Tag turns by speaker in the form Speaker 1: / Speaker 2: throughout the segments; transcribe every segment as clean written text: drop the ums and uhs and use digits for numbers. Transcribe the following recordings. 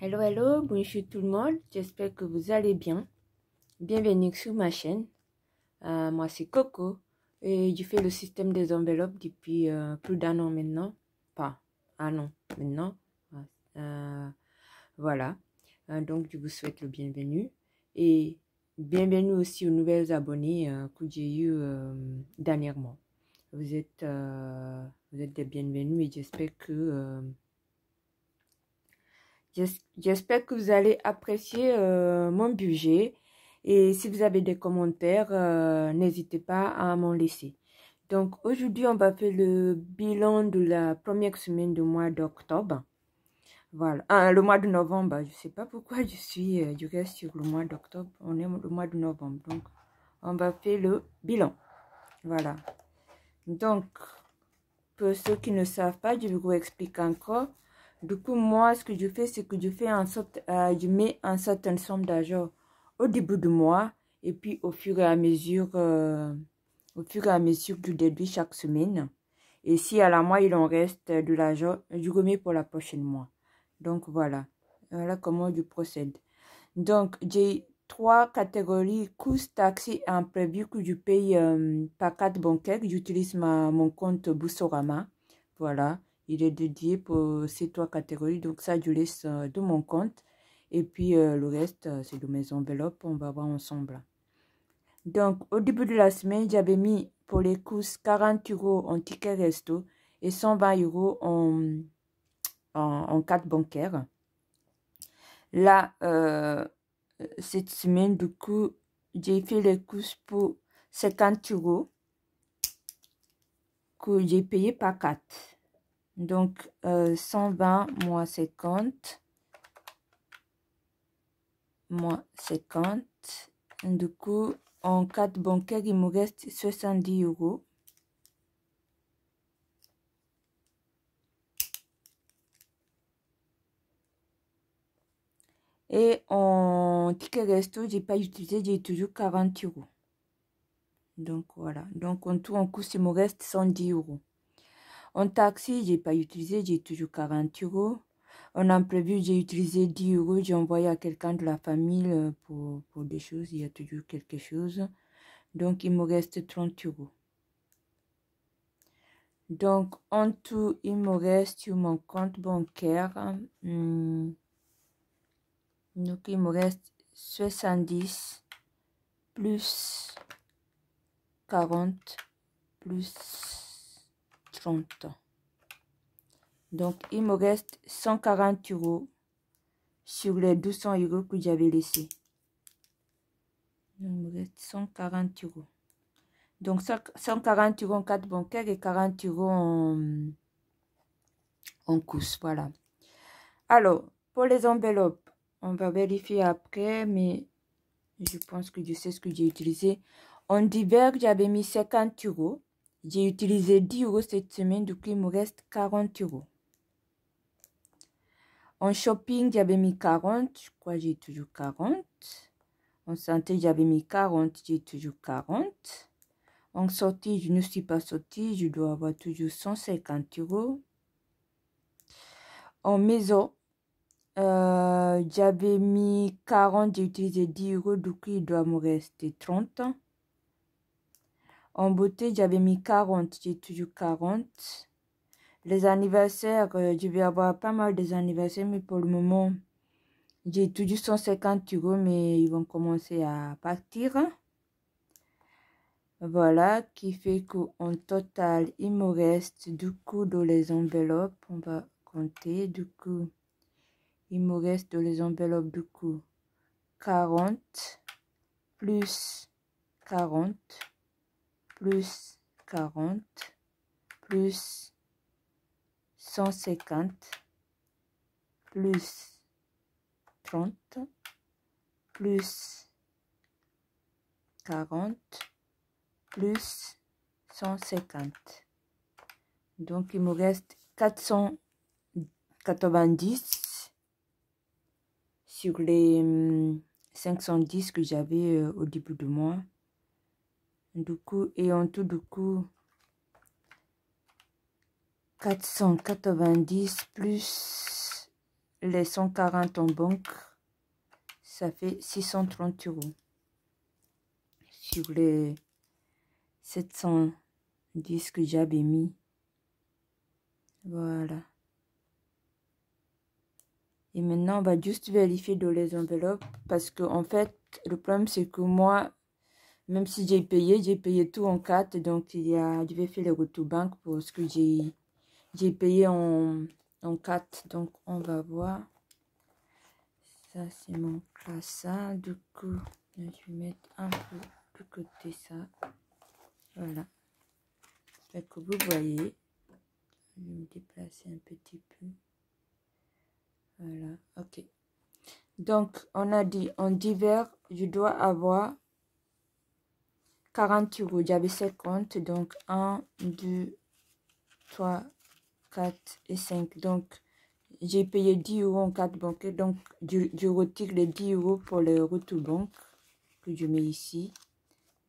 Speaker 1: Hello, hello, bonjour tout le monde, j'espère que vous allez bien. Bienvenue sur ma chaîne. Moi c'est Coco et je fais le système des enveloppes depuis plus d'un an maintenant. Pas un an maintenant. Voilà, donc je vous souhaite le bienvenu et bienvenue aussi aux nouvelles abonnés que j'ai eu dernièrement. Vous êtes des bienvenus et j'espère que vous allez apprécier mon budget. Et si vous avez des commentaires, n'hésitez pas à m'en laisser. Donc aujourd'hui, on va faire le bilan de la première semaine du mois d'octobre. Voilà, le mois de novembre. Je ne sais pas pourquoi je reste sur le mois d'octobre. On est le mois de novembre. Donc, on va faire le bilan. Voilà. Donc, pour ceux qui ne savent pas, je vais vous expliquer encore. Du coup, moi, ce que je fais, c'est que je fais en sorte, je mets une certaine somme d'argent au début du mois et puis au fur et à mesure que je déduis chaque semaine. Et si à la mois, il en reste de l'argent, je remets pour la prochaine mois. Donc, voilà. Voilà comment je procède. Donc, j'ai 3 catégories, coûts, taxes et imprévus que je paye par carte bancaire. J'utilise mon compte Boursorama. Voilà, il est dédié pour ces 3 catégories. Donc, ça, je laisse de mon compte. Et puis, le reste, c'est de mes enveloppes. On va voir ensemble. Donc, au début de la semaine, j'avais mis pour les courses 40 € en ticket resto et 120 € en carte bancaire. Là, cette semaine, du coup, j'ai fait les courses pour 50 € que j'ai payé par carte. Donc, 120 moins 50, moins 50. Du coup, en carte bancaire, il me reste 70 €. Et en ticket resto, j'ai pas utilisé, j'ai toujours 40 €. Donc, voilà. Donc, en tout, en course, il me reste 110 €. En taxi, j'ai pas utilisé, j'ai toujours 40 €. En imprévu, j'ai utilisé 10 €. J'ai envoyé à quelqu'un de la famille pour des choses. Il y a toujours quelque chose. Donc, il me reste 30 €. Donc, en tout, il me reste sur mon compte bancaire. Donc, il me reste 70 plus 40 plus 30. Donc, il me reste 140 € sur les 200 € que j'avais laissés. Il me reste 140 €. Donc, 140 € en carte bancaire et 40 € en course. Voilà. Alors, pour les enveloppes, on va vérifier après, mais je pense que je sais ce que j'ai utilisé. En divers, j'avais mis 50 €. J'ai utilisé 10 € cette semaine, du coup, il me reste 40 €. En shopping, j'avais mis 40. Je crois que j'ai toujours 40. En santé, j'avais mis 40. J'ai toujours 40. En sortie, je ne suis pas sortie. Je dois avoir toujours 150 €. En maison, j'avais mis 40. J'ai utilisé 10 €. Du coup, il doit me rester 30. En beauté, j'avais mis 40. J'ai toujours 40. Les anniversaires, je vais avoir pas mal des anniversaires, mais pour le moment, j'ai toujours 150 €, mais ils vont commencer à partir. Voilà, qui fait qu'en total, il me reste du coup dans les enveloppes, on va compter, du coup, il me reste dans les enveloppes du coup 40 plus 40 plus 40 plus 150 plus 30 plus 40 plus 150. Donc, il me reste 490 sur les 510 que j'avais au début du mois. Du coup, et en tout, du coup, 490 plus les 140 en banque, ça fait 630 € sur les 710 que j'avais mis. Voilà. Et maintenant, on va juste vérifier dans les enveloppes parce que en fait, le problème c'est que moi, même si j'ai payé tout en 4. Donc, je vais faire les retours banque pour ce que j'ai payé en 4. Donc, on va voir. Ça, c'est mon classat. Du coup, je vais mettre un peu de côté ça. Voilà. Fait que vous voyez. Je vais me déplacer un petit peu. Voilà. OK. Donc, on a dit en divers, je dois avoir 40 €. J'avais 50. Donc, 1, 2, 3, 4 et 5. Donc, j'ai payé 10 € en 4 banques. Donc, je retire les 10 € pour les retours banque que je mets ici.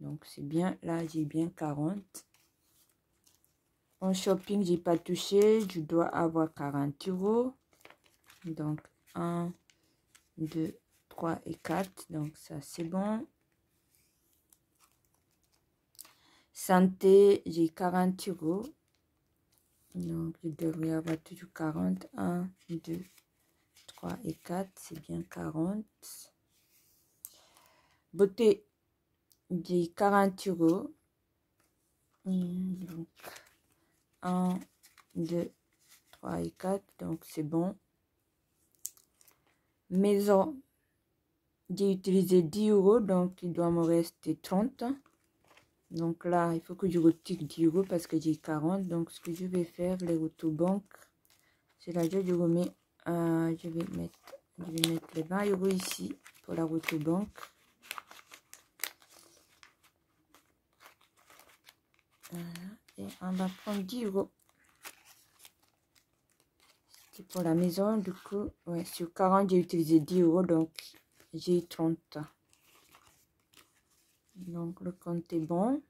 Speaker 1: Donc, c'est bien. Là, j'ai bien 40. En shopping, j'ai pas touché. Je dois avoir 40 €. Donc, 1, 2, 3 et 4. Donc, ça, c'est bon. Santé, j'ai 40 €. Donc, je devrais avoir toujours 40. 1, 2, 3 et 4. C'est bien 40. Beauté, j'ai 40 €. Donc, 1, 2, 3 et 4. Donc, c'est bon. Maison, j'ai utilisé 10 €. Donc, il doit me rester 30. Donc là, il faut que je retire 10 € parce que j'ai 40. Donc, ce que je vais faire, les retours banque, c'est là que je remets. Je vais mettre les 20 € ici pour la retour banque. Voilà. Et on va prendre 10 €. C'est pour la maison. Du coup, ouais, sur 40, j'ai utilisé 10 €. Donc, j'ai 30. Donc, le compte est bon.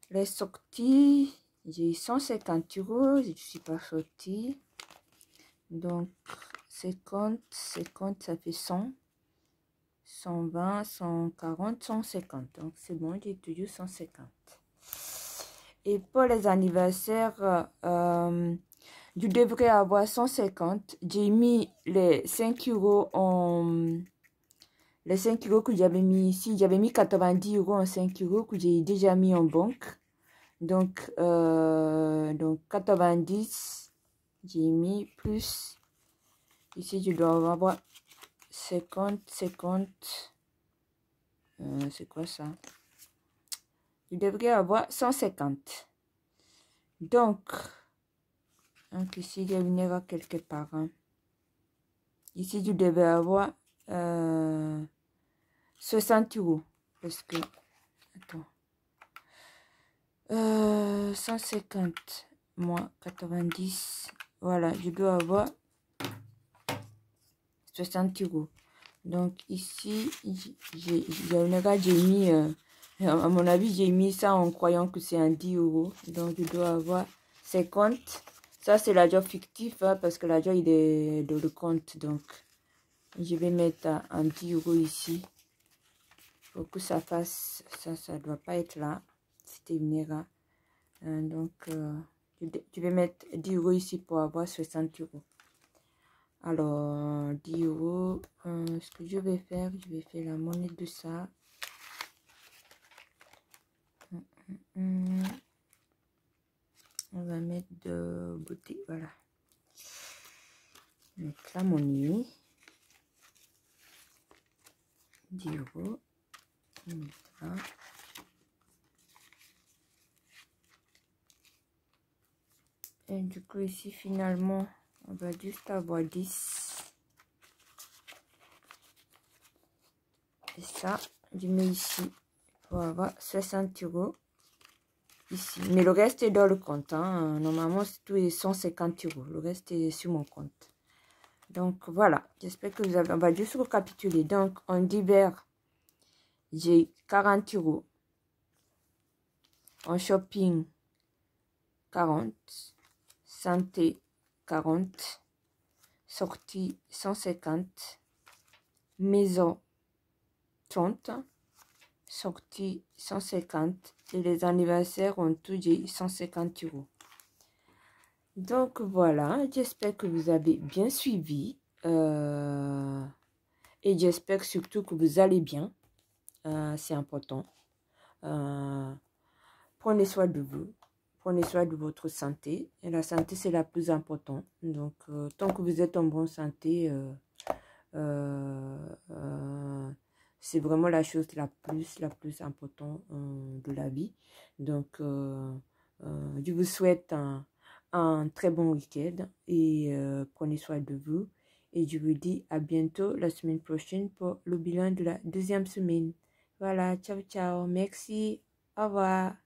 Speaker 1: Les sorties, j'ai 150 €. Je ne suis pas sortie. Donc, 50, ça fait 100. 120, 140, 150. Donc, c'est bon, j'ai toujours 150. Et pour les anniversaires, je devrais avoir 150. J'ai mis les 5 € en... Les 5 € que j'avais mis ici, j'avais mis 90 € en 5 € que j'ai déjà mis en banque. Donc 90, j'ai mis plus. Ici, je dois avoir 50. C'est quoi ça? Je devrais avoir 150. Donc ici, il y a une erreur quelque part. Hein. Ici, je devais avoir 60 €. Parce que, attends. 150 moins 90. Voilà, je dois avoir 60 €. Donc ici, j'ai une erreur, j'ai mis, à mon avis, j'ai mis ça en croyant que c'est un 10 €. Donc je dois avoir 50. Ça, c'est l'argent fictif, hein, parce que l'argent, il est dans le compte. Donc, je vais mettre un 10 € ici. Pour que ça fasse, ça ne doit pas être là. C'était une erreur. Donc, je vais mettre 10 € ici pour avoir 60 €. Alors, 10 €. Ce que je vais faire la monnaie de ça. On va mettre de beauté, voilà. Mettre la monnaie. 10 €. On mettra. Et du coup, ici, finalement, on va juste avoir 10. Et ça, je mets ici pour avoir 60 € ici. Mais le reste est dans le compte. Hein. Normalement, tout est 150 €. Le reste est sur mon compte. Donc, voilà. J'espère que vous avez... On va juste récapituler. Donc, en divers, j'ai 40 €. En shopping, 40. Santé, 40. sortie 150, maison 30, sortie 150 et les anniversaires ont tout dit 150 €. Donc voilà, j'espère que vous avez bien suivi et j'espère surtout que vous allez bien, c'est important. Prenez soin de vous, prenez soin de votre santé et la santé c'est la plus importante. Donc tant que vous êtes en bonne santé, c'est vraiment la chose la plus importante de la vie. Donc je vous souhaite un très bon week-end et prenez soin de vous. Et je vous dis à bientôt la semaine prochaine pour le bilan de la deuxième semaine. Voilà, ciao, ciao. Merci. Au revoir.